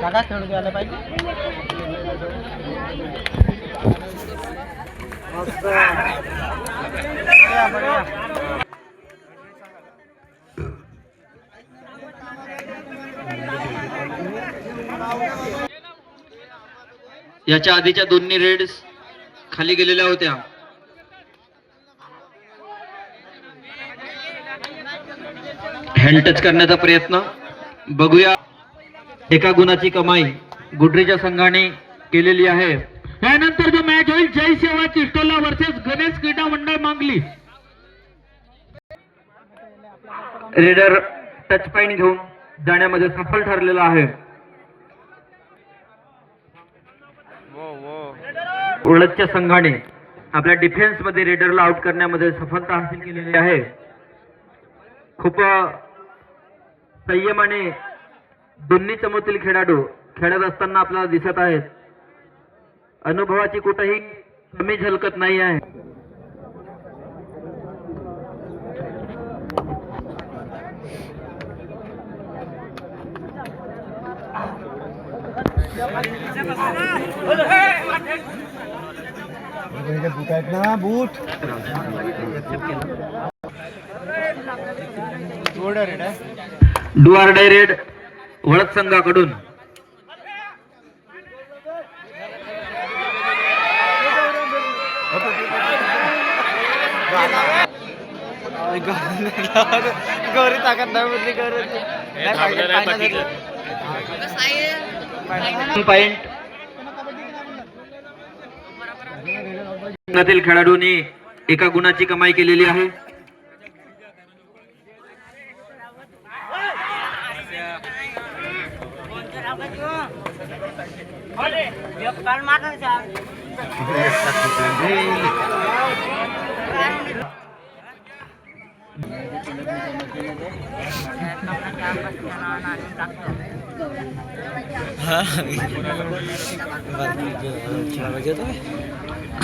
काका खेळून द्यायला पाहिजे. याच्या आधीच्या दोन्ही रेड्स खाली गेलेल्या होत्या. हँड टच करण्याचा प्रयत्न बघूया. एका गुणाची कमाई गुडरीच्या संघाने केलेली आहे. त्यानंतर जो मॅच होईल जय सेवा चिस्टोला वर्सेस गणेश क्रीडा मंडळ मांगली. रेडर टच पॉइंट घेऊन जाण्यामध्ये सफल ठरलेला आहे. उळदच्या संघाने आपल्या डिफेन्स मध्ये रेडरला आउट करण्यामध्ये सफलता हासिल केलेली आहे. खूप संयमाने दोन्ही चमूतील खेळाडू खेळत असताना आपल्याला दिसत आहेत. अनुभवाची कुठेही कमी झलकत नाही आहे. बूट डू ऑर डाय रेड वळद संघाकडून. गौरी ताकद नाही पॉइंट खेळाडूंनी एका गुणाची कमाई केलेली आहे.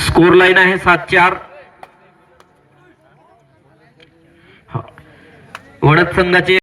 स्कोर लाईन आहे 7-4. वडद संघाचे